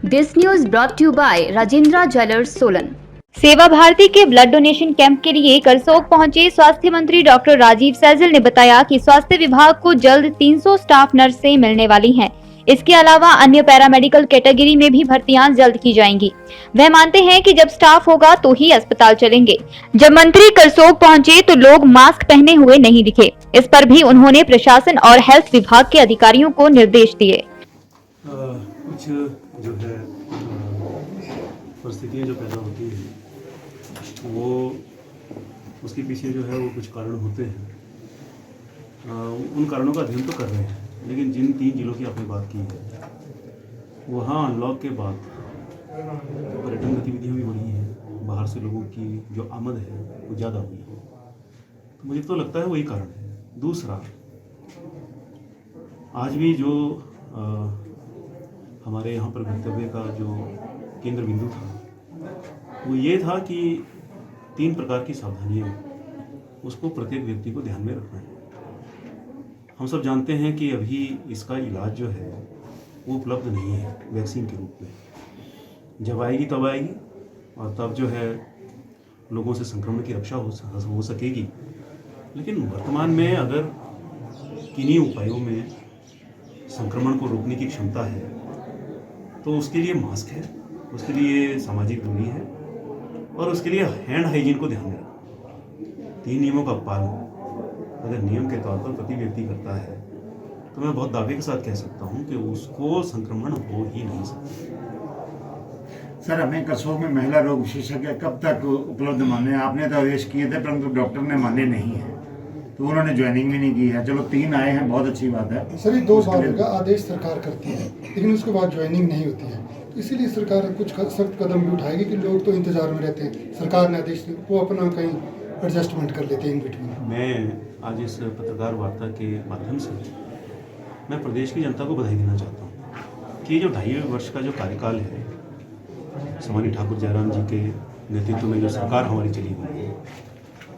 This news brought to you by Rajendra Jewellers Solan। सेवा भारती के blood donation camp के लिए करसोग पहुंचे स्वास्थ्य मंत्री डॉक्टर राजीव सैजल ने बताया कि स्वास्थ्य विभाग को जल्द 300 स्टाफ नर्सें मिलने वाली हैं। इसके अलावा अन्य पैरामेडिकल कैटेगरी में भी भर्तियां जल्द की जाएंगी। वह मानते हैं कि जब स्टाफ होगा तो ही अस्पताल चलेंगे। जब मंत्री करसोग पहुंचे तो लोग मास्क पहने हुए नहीं दिखे। इस पर भी उन्होंने प्रशासन और हेल्थ विभाग के अधिकारियों को निर्देश दिए। कुछ जो है परिस्थितियाँ जो पैदा होती हैं वो उसके पीछे जो है वो कुछ कारण होते हैं। उन कारणों का अध्ययन तो कर रहे हैं, लेकिन जिन 3 जिलों की आपने बात की है वहाँ अनलॉक के बाद पर्यटन गतिविधियाँ भी बढ़ी हैं, बाहर से लोगों की जो आमद है वो ज़्यादा हुई है। तो मुझे तो लगता है वही कारण है। दूसरा, आज भी जो हमारे यहाँ पर वक्तव्य का जो केंद्र बिंदु था वो ये था कि 3 प्रकार की सावधानियाँ उसको प्रत्येक व्यक्ति को ध्यान में रखना है। हम सब जानते हैं कि अभी इसका इलाज जो है वो उपलब्ध नहीं है वैक्सीन के रूप में। जब आएगी तब आएगी और तब जो है लोगों से संक्रमण की रक्षा हो सकेगी। लेकिन वर्तमान में अगर किन्हीं उपायों में संक्रमण को रोकने की क्षमता है तो उसके लिए मास्क है, उसके लिए सामाजिक दूरी है और उसके लिए हैंड हाइजीन को ध्यान में रखना। 3 नियमों का पालन अगर नियम के तौर पर प्रति व्यक्ति करता है तो मैं बहुत दावे के साथ कह सकता हूं कि उसको संक्रमण हो ही नहीं सकता। सर, हमें करसोग में महिला रोग विशेषज्ञ कब तक उपलब्ध माने? आपने तो आदेश किए थे परंतु डॉक्टर ने माने नहीं है, तो उन्होंने ज्वाइनिंग भी नहीं की है। चलो 3 आए हैं, बहुत अच्छी बात है सर। 2 बार का आदेश सरकार करती है लेकिन उसके बाद ज्वाइनिंग नहीं होती है, तो इसीलिए सरकार कुछ सख्त कदम भी उठाएगी कि लोग तो इंतजार में रहते हैं। सरकार ने आदेश वो अपना कहीं एडजस्टमेंट कर लेते हैं इन बिटवीन। मैं आज इस पत्रकार वार्ता के माध्यम से मैं प्रदेश की जनता को बधाई देना चाहता हूँ कि ये जो 2.5 वर्ष का जो कार्यकाल है सम्मानीय ठाकुर जयराम जी के नेतृत्व में जो सरकार हमारी चली हुई है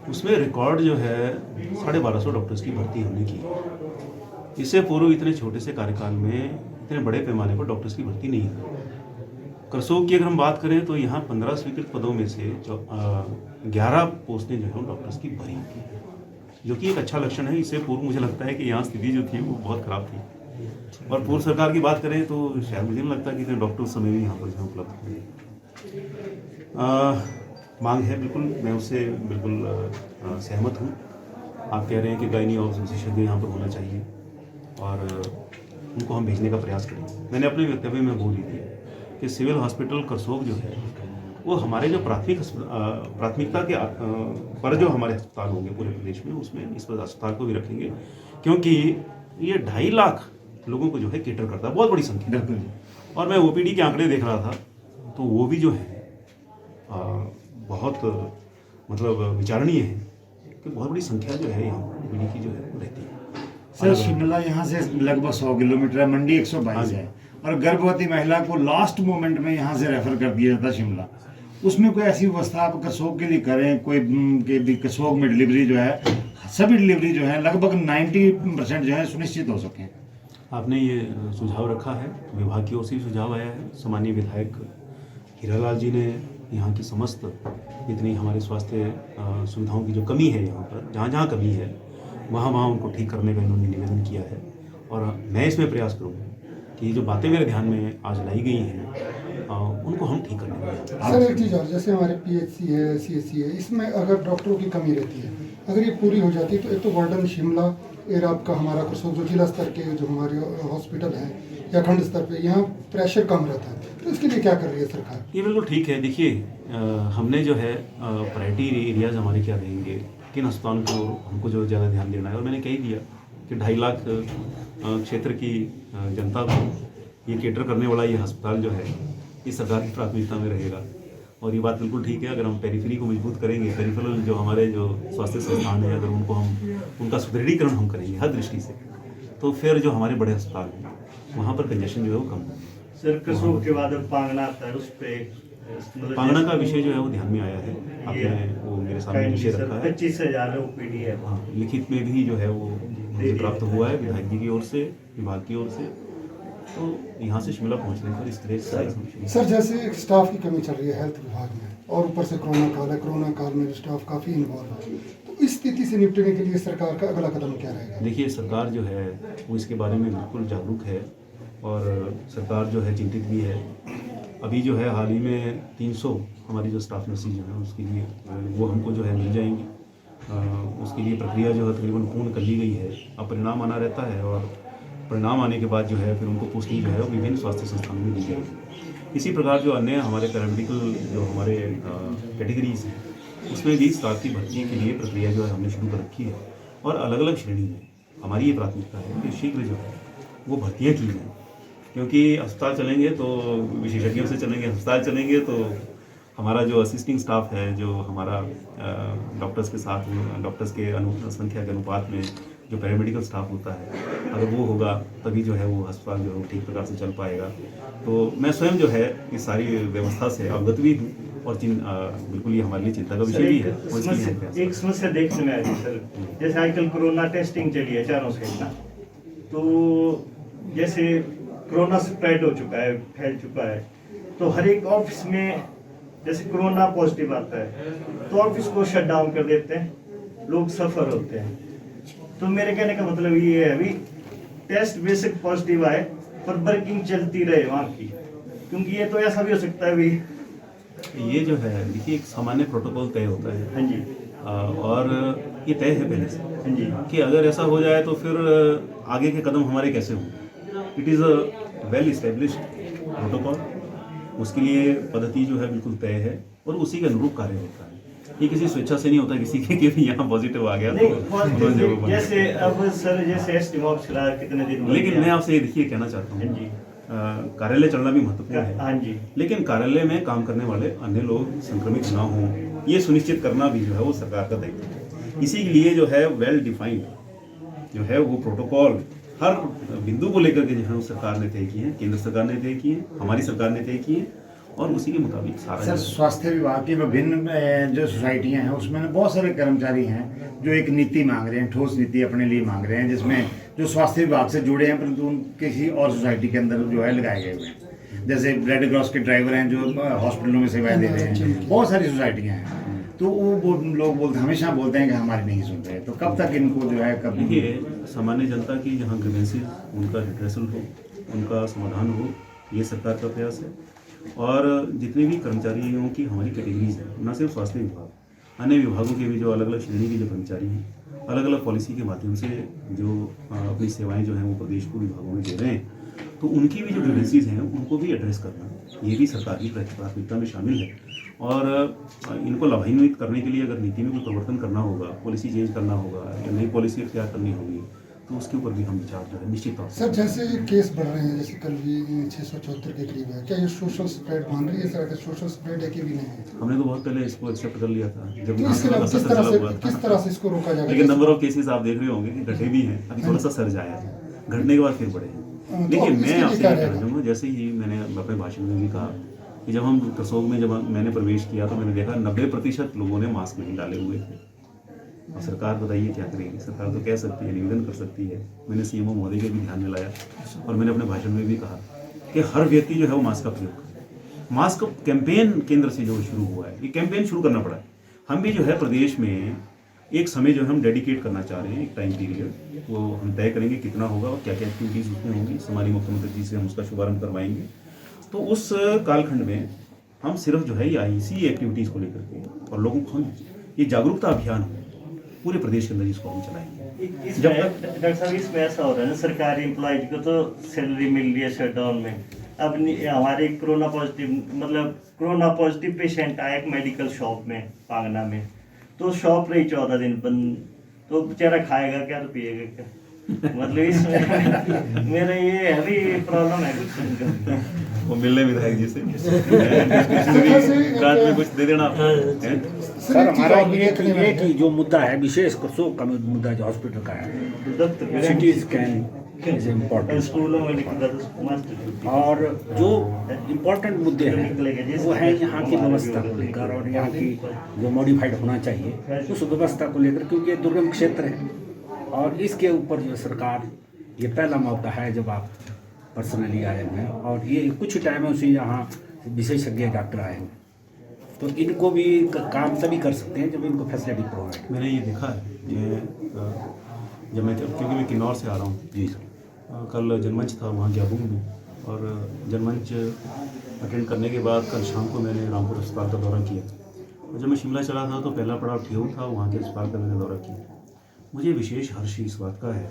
उसमें रिकॉर्ड जो है 1250 डॉक्टर्स की भर्ती होने की। इससे पूर्व इतने छोटे से कार्यकाल में इतने बड़े पैमाने पर डॉक्टर्स की भर्ती नहीं हुई। करसोग की अगर हम बात करें तो यहाँ 15 स्वीकृत पदों में से 11 पोस्टें जो है डॉक्टर्स की भरी थी, जो कि एक अच्छा लक्षण है। इससे पूर्व मुझे लगता है कि यहाँ स्थिति जो थी वो बहुत ख़राब थी। और पूर्व सरकार की बात करें तो शायद मुझे नहीं लगता कि इतने डॉक्टर उस समय भी यहाँ पर उपलब्ध हुए। मांग है, बिल्कुल मैं उससे बिल्कुल सहमत हूँ। आप कह रहे हैं कि गायनी और विशेषज्ञ यहाँ पर होना चाहिए और उनको हम भेजने का प्रयास करें। मैंने अपने वक्तव्य में बोल दी थी कि सिविल हॉस्पिटल करसोग जो है वो हमारे जो प्राथमिकता के पर जो हमारे अस्पताल होंगे पूरे प्रदेश में उसमें इस अस्पताल को भी रखेंगे, क्योंकि ये 2.5 लाख लोगों को जो है केटर करता है, बहुत बड़ी संख्या। और मैं ओपीडी के आंकड़े देख रहा था तो वो भी जो है बहुत मतलब विचारणीय है कि बहुत बड़ी संख्या जो है यहाँ ओपीडी की जो है रहती है। सर, शिमला यहाँ से लगभग 100 किलोमीटर है, मंडी 122 है और गर्भवती महिला को लास्ट मोमेंट में यहाँ से रेफर कर दिया जाता शिमला। उसमें कोई ऐसी व्यवस्था आप करसोग के लिए करें, कोई करसोग में डिलीवरी जो है सभी डिलीवरी जो है लगभग 90% जो है सुनिश्चित हो सकें। आपने ये सुझाव रखा है, विभाग की ओर से सुझाव आया है। सम्मानीय विधायक हीरालाल जी ने यहाँ की समस्त जितनी हमारे स्वास्थ्य सुविधाओं की जो कमी है यहाँ पर जहाँ जहाँ कमी है वहाँ उनको ठीक करने का इन्होंने निवेदन किया है और मैं इसमें प्रयास करूँगा कि जो बातें मेरे ध्यान में आज लाई गई हैं उनको हम ठीक करने का। सर, एक चीज़ और, जैसे हमारे PHC है, CHC है, इसमें अगर डॉक्टरों की कमी रहती है, अगर ये पूरी हो जाती है तो एक तो वार्डन शिमला एराब का हमारा करसोग जो जिला स्तर के जो हमारे हॉस्पिटल हैं या खंड स्तर पे यहाँ प्रेशर कम रहता है, तो इसके लिए क्या कर रही है सरकार? ये बिल्कुल ठीक है। देखिए, हमने जो है प्रायोरिटी एरियाज हमारे क्या रहेंगे, किन अस्पतालों को हमको जो ज़्यादा ध्यान देना है, और मैंने कह दिया कि 2.5 लाख क्षेत्र की जनता को ये केटर करने वाला ये अस्पताल जो है इस सरकार की प्राथमिकता में रहेगा। और ये बात बिल्कुल ठीक है, अगर हम पेरिफेरी को मजबूत करेंगे, पेरिफेरल जो हमारे जो स्वास्थ्य संस्थान है अगर उनको हम उनका सुदृढ़ीकरण हम करेंगे हर दृष्टि से, तो फिर जो हमारे बड़े अस्पताल हैं वहाँ पर कंजेशन जो है वो कम होगा। सर, करसोग के बाद पांगना आता है, उस पर पांगना का विषय जो है वो ध्यान में आया है। आपने वो मेरे सामने विषय रखा है। 25,000 OPD है। हाँ, लिखित में भी जो है वो मुझे प्राप्त हुआ है विधायक जी की ओर से, विभाग की ओर से। तो यहाँ से शिमला पहुँचने पर इस तरह से सारी समस्या। सर जैसे स्टाफ की कमी चल रही है हेल्थ विभाग में और ऊपर से कोरोना काल है, कोरोना काल में भी स्टाफ काफ़ी इन्वॉल्व है, तो इस स्थिति से निपटने के लिए सरकार का अगला कदम क्या रहेगा? देखिए, सरकार जो है वो इसके बारे में बिल्कुल जागरूक है और सरकार जो है चिंतित भी है। अभी जो है हाल ही में 300 हमारी जो स्टाफ नर्सेज जो है उसके लिए वो हमको जो है मिल जाएंगी। उसके लिए प्रक्रिया जो है तकरीबन पूर्ण कर ली गई है। अब परिणाम आना रहता है और परिणाम आने के बाद जो है फिर उनको पोस्टिंग जो है वो विभिन्न स्वास्थ्य संस्थानों में दी जाएगी। इसी प्रकार जो अन्य हमारे पैरामेडिकल जो हमारे कैटेगरीज हैं उसमें भी स्टाफ की भर्ती के लिए प्रक्रिया जो है हमने शुरू कर रखी है और अलग अलग श्रेणी में हमारी ये प्राथमिकता है कि शीघ्र जो है वो भर्तियाँ की जाएँ, क्योंकि अस्पताल चलेंगे तो विशेषज्ञों से चलेंगे, अस्पताल चलेंगे तो हमारा जो असिस्टिंग स्टाफ है, जो हमारा डॉक्टर्स के साथ डॉक्टर्स के संख्या के अनुपात में जो पैरामेडिकल स्टाफ होता है, अगर वो होगा तभी जो है वो अस्पताल जो है ठीक प्रकार से चल पाएगा। तो मैं स्वयं जो है इस सारी व्यवस्था से अवगत भी हूँ और बिल्कुल ये हमारे लिए चिंता का विषय भी है। एक समस्या देखने में आ रही सर, जैसे आजकल कोरोना टेस्टिंग चली है चारों साइड ना, तो जैसे कोरोना स्प्रेड हो चुका है, फैल चुका है, तो हर एक ऑफिस में जैसे कोरोना पॉजिटिव आता है तो ऑफिस को शट डाउन कर देते हैं, लोग सफर होते हैं। तो मेरे कहने का मतलब ये है अभी टेस्ट बेसिक पॉजिटिव आए पर वर्किंग चलती रहे वहाँ की, क्योंकि ये तो ऐसा भी हो सकता है भी ये जो है देखिए एक सामान्य प्रोटोकॉल तय होता है। हाँ जी, और ये तय है पहले से हाँ जी, कि अगर ऐसा हो जाए तो फिर आगे के कदम हमारे कैसे होंगे। It is a well established protocol, उसके लिए पद्धति जो है बिल्कुल तय है और उसी के अनुरूप कार्य होता है। ये किसी स्वेच्छा से नहीं होता किसी के कि यहाँ पॉजिटिव आ गया तो उन्होंने जरूर बना। जैसे अब सर जैसे एस्टिमॉप चला कितने दिन हो लेकिन गया? मैं आपसे ये देखिए कहना चाहता हाँ हूँ, जी, कार्यालय चलना भी महत्वपूर्ण है, हाँ जी, लेकिन कार्यालय में काम करने वाले अन्य लोग संक्रमित ना हों ये सुनिश्चित करना भी जो है वो सरकार का दायित्व है। इसी के लिए जो है वेल डिफाइंड जो है वो प्रोटोकॉल हर बिंदु को लेकर के जो है वो सरकार ने तय किए हैं, केंद्र सरकार ने तय किए हैं, हमारी सरकार ने तय किए हैं और उसी के मुताबिक सारा सर स्वास्थ्य विभाग की विभिन्न जो सोसाइटियां हैं उसमें बहुत सारे कर्मचारी हैं जो एक नीति मांग रहे हैं, ठोस नीति अपने लिए मांग रहे हैं, जिसमें जो स्वास्थ्य विभाग से जुड़े हैं परंतु किसी और सोसाइटी के अंदर जो है लगाए गए हुए हैं। जैसे रेड क्रॉस के ड्राइवर हैं जो हॉस्पिटलों में सेवाएं दे रहे हैं, बहुत सारी सोसाइटियाँ हैं। तो वो लोग हमेशा बोलते हैं कि हमारी नहीं सुन रहे, तो कब तक इनको जो है कब देखिए सामान्य जनता की जहाँ ग्रीवेंसेस उनका रिड्रेसल हो, उनका समाधान हो, ये सरकार का प्रयास है। और जितने भी कर्मचारियों की हमारी कैटेगरीज हैं, न सिर्फ स्वास्थ्य विभाग, अन्य विभागों के भी जो अलग अलग श्रेणी के जो कर्मचारी हैं, अलग अलग पॉलिसी के माध्यम से जो अपनी सेवाएं जो हैं वो प्रदेश को विभागों में दे रहे हैं, तो उनकी भी जो ग्रीवेंसेस हैं उनको भी एड्रेस करना ये भी सरकार की प्राथमिकता में शामिल है। और इनको लाभान्वित करने के लिए अगर नीति में कोई परिवर्तन करना होगा, पॉलिसी चेंज करना होगा या नई पॉलिसी अख्तियार करनी होगी, तो उसके ऊपर भी हम विचार जो है निश्चित तौर से। सर जैसे केस बढ़ रहे हैं, जैसे कल भी 674 के करीब है, क्या ये सोशल स्प्रेड मान रही है सर? सोशल स्प्रेड है कि भी नहीं है? हमने तो बहुत पहले इसको एक्सेप्ट कर लिया था जब तो इसके अलावा किस तरह से इसको रोका जाएगा? लेकिन नंबर ऑफ केसेस आप देख रहे होंगे कि घटे भी हैं, अभी थोड़ा सा सर्ज आया है, घटने के बाद फिर बढ़े हैं। लेकिन मैं आपसे ये कहना चाहूँगा, जैसे ही मैंने अपने भाषण में भी कहा कि जब हम करसोग में जब मैंने प्रवेश किया तो मैंने देखा 90% लोगों ने मास्क नहीं डाले हुए थे। अब सरकार बताइए क्या करेगी? सरकार तो कह सकती है, निवेदन कर सकती है। मैंने सीएमओ महोदय के भी ध्यान में लाया और मैंने अपने भाषण में भी कहा कि हर व्यक्ति जो है वो मास्क का प्रयोग करे। मास्क कैंपेन केंद्र से जो शुरू हुआ है, ये कैंपेन शुरू करना पड़ा है। हम भी जो है प्रदेश में एक समय जो है हम डेडिकेट करना चाह रहे हैं, एक टाइम पीरियड, वो हम तय करेंगे कितना होगा और क्या क्या एक्टिविटीज़ उसमें होंगी। हमारी मुख्यमंत्री जी से हम उसका शुभारंभ करवाएंगे। तो उस कालखंड में हम सिर्फ जो है ये इसी एक्टिविटीज़ को लेकर के और लोगों को हम ये जागरूकता अभियान पूरे प्रदेश के अंदर इसको हम चलाएंगे। जब तक डॉक्टर साहब इसमें ऐसा हो रहा है ना, सरकारी एम्प्लॉयज को तो सैलरी मिल रही है शटडाउन में। अब हमारे कोरोना पॉजिटिव पेशेंट आया एक मेडिकल शॉप में पांगना में, तो शॉप रही 14 दिन बंद, तो बेचारा खाएगा क्या तो पिएगा क्या? मतलब इसमें मेरा ये अभी प्रॉब्लम है कुछ। वो मिलने विधायक जी से रात में कुछ दे देना। सर हमारा ये कि जो मुद्दा है विशेष करसोग का मुद्दा जो हॉस्पिटल का है, सिटी स्कैन इज इम्पोर्टेंट, स्कूलों में और जो इम्पोर्टेंट मुद्दे हैं वो है यहाँ की व्यवस्था को लेकर और यहाँ की जो मॉडिफाइड होना चाहिए उस व्यवस्था को लेकर, क्योंकि ये दुर्गम क्षेत्र है और इसके ऊपर जो सरकार, ये पहला मौका है जब आप पर्सनली आए हुए हैं और ये कुछ टाइम से यहाँ विशेषज्ञ डॉक्टर आए हैं, तो इनको भी काम तभी कर सकते हैं जब इनको फैसिलिटी प्रोवाइड। मैंने ये देखा है जब मैं क्योंकि मैं किन्नौर से आ रहा हूँ जी कल जनमंच था वहाँ ग्याबुंग में, और जनमंच अटेंड करने के बाद कल शाम को मैंने रामपुर अस्पताल का दौरा किया, और जब मैं शिमला चला था तो पहला पड़ाव ठेऊ था, वहाँ के अस्पताल का मैंने दौरा किया। मुझे विशेष हर्ष इस बात का है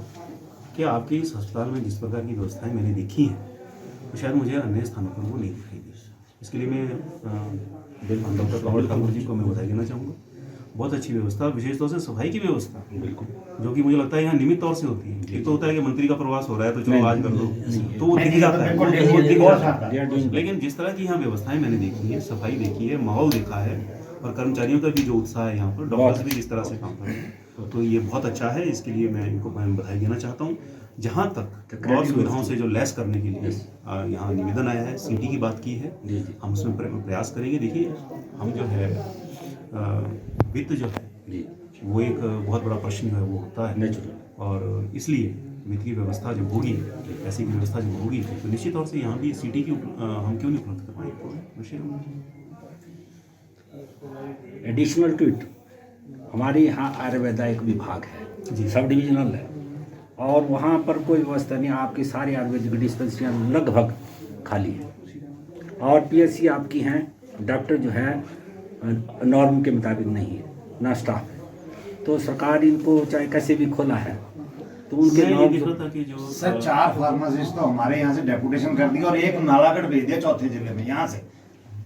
कि आपके इस अस्पताल में जिस प्रकार की व्यवस्थाएं मैंने देखी हैं तो शायद मुझे अन्य स्थानों पर वो नहीं दिखाई दी। इसके लिए मैं डॉक्टर कमल ठाकुर जी को मैं बधाई देना चाहूँगा। बहुत अच्छी व्यवस्था, विशेष तौर से सफाई की व्यवस्था, बिल्कुल, जो कि मुझे लगता है यहाँ नियमित तौर से होती है। एक तो होता है कि मंत्री का प्रवास हो रहा है तो चलो आज कर दो, तो वो दिख जाता है, वो दिख जाता है। लेकिन जिस तरह की यहाँ व्यवस्थाएं मैंने देखी है, सफाई देखी है, माहौल देखा है, और कर्मचारियों का भी जो उत्साह है यहाँ पर, डॉक्टर्स भी जिस तरह से काम कर रहे हैं, तो ये बहुत अच्छा है। इसके लिए मैं इनको बधाई देना चाहता हूँ। जहाँ तक और सुविधाओं से जो लैस करने के लिए यहाँ निवेदन आया है, सिटी की बात की है, हम उसमें प्रयास करेंगे। देखिए हम जो है वित्त जो है वो एक बहुत बड़ा प्रश्न जो है वो होता है, और इसलिए वित्त की व्यवस्था जब होगी, पैसे की व्यवस्था जब होगी, तो निश्चित तौर से यहाँ भी सिटी की हम क्यों नहीं उपलब्ध करवाएंगे। एडिशनल टू इट हमारे यहाँ आयुर्वेदा एक विभाग है जी, सब डिविजनल है, और वहाँ पर कोई व्यवस्था नहीं। आपकी सारी आयुर्वेदिक डिस्पेंसरियाँ लगभग खाली है, और पीएचसी आपकी हैं, डॉक्टर जो है नॉर्म के मुताबिक नहीं है, ना स्टाफ है, तो सरकार इनको चाहे कैसे भी खोला है तो उनके सर 4 फार्मासिस्ट तो हमारे यहाँ से डेपुटेशन कर दिया और एक नालागढ़ भेज दिया चौथे जिले में। यहाँ से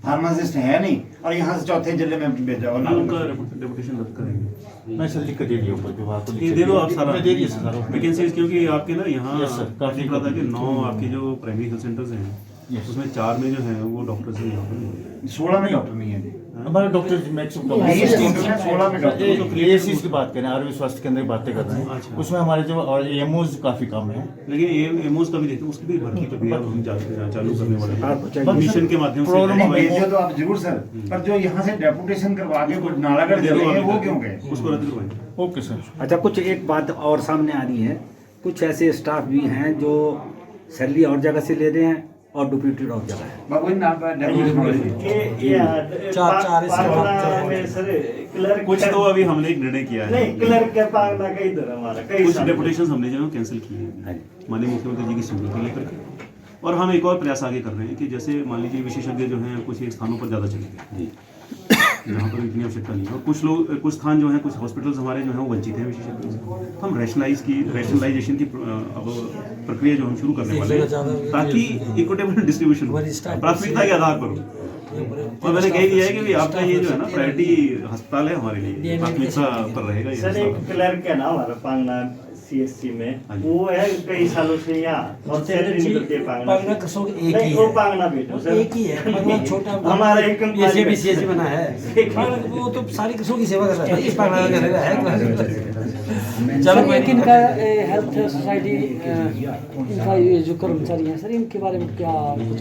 फार्मासिस्ट है नहीं और यहाँ से चौथे जिले में भेजा, उनका डेपुटेशन रद्द करेंगे। मैं सर लिख कर दे दिया ऊपर विभाग को, ये दे दो आप सारा, दे दिए सर वैकेंसीज, क्योंकि आपके ना यहाँ काफी दिख रहा था कि 9 आपके जो प्राइमरी हेल्थ सेंटर्स हैं उसमें 4 में जो है वो डॉक्टर्स हैं, यहाँ पर 16 में डॉक्टर नहीं है। हमारे डॉक्टर मैक्सिमम 16 में डॉक्टर एएससी की बात करें, आयुर्वेद स्वास्थ्य केंद्र की बातें कर रहे हैं, उसमें हमारे जो और एएमओज काफी कम है, लेकिन एमओज का भी देखते हैं, उसकी भी भर्ती प्रक्रिया हम चालू करने वाले हैं मिशन के माध्यम से। तो आप जरूर सर, पर जो यहाँ से डेपुटेशन करवा के नालागढ़ दे रहे हैं वो क्यों गए, उसको रद्द करवाएंगे। Okay sir. अच्छा, कुछ एक बात और सामने आ रही है, कुछ ऐसे स्टाफ भी हैं जो सैलरी और जगह से ले रहे हैं और डुप्लीकेट और जगह है। कुछ तो अभी हमने एक निर्णय किया है, कुछ डेपुटेशन हमने जो कैंसिल किए हैं माननीय मुख्यमंत्री जी की स्वीकृति को लेकर के, और हम एक और प्रयास आगे कर रहे हैं कि जैसे मान लीजिए विशेषज्ञ जो हैं कुछ एक स्थानों पर ज़्यादा चले गए जहाँ पर इतनी आवश्यकता नहीं है, और कुछ स्थान जो हैं, कुछ हॉस्पिटल्स हमारे जो हैं वो वंचित हैं विशेषज्ञों से, हम रैशनलाइजेशन की अब प्रक्रिया जो हम शुरू करने वाले हैं ताकि इक्विटेबल डिस्ट्रीब्यूशन प्राथमिकता के आधार पर। और मैंने कह दिया है कि भाई आपका ये जो है ना प्रायोरिटी अस्पताल है हमारे लिए, प्राथमिकता पर रहेगा। सर एक क्लर्क है ना हमारा पांगना सीएससी में, वो है कई सालों से यहाँ, और सैलरी निकलती है पांगना कसो एक ही है, वो पांगना बेटा सर एक ही है, पांगना छोटा हमारा एक ये भी सीएससी बना है, वो तो सारी कसों की सेवा कर रहा है, इस पांगना का है। चलो लेकिन इनका हेल्थ सोसाइटी इनका ये जो कर्मचारी हैं सर, इनके बारे में क्या कुछ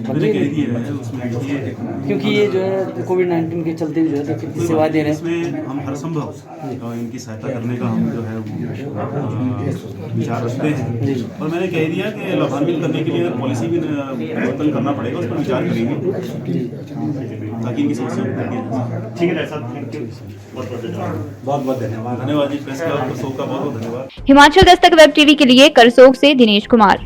क्योंकि ये जो है कोविड-19 के चलते जो है कितनी सेवाएं दे रहे हैं, इसमें हम हर संभव इनकी सहायता करने का हम जो है विचार रखते हैं, और मैंने कह दिया कि लाभान्वित करने के लिए अगर पॉलिसी भी परिवर्तन करना पड़ेगा उस पर विचार करेंगे ताकि इनकी समस्या। ठीक है सर, थैंक यू, बहुत बहुत धन्यवाद जी, प्रेस क्लब का बहुत बहुत धन्यवाद। हिमाचल दस्तक वेब टीवी के लिए करसोग से दिनेश कुमार।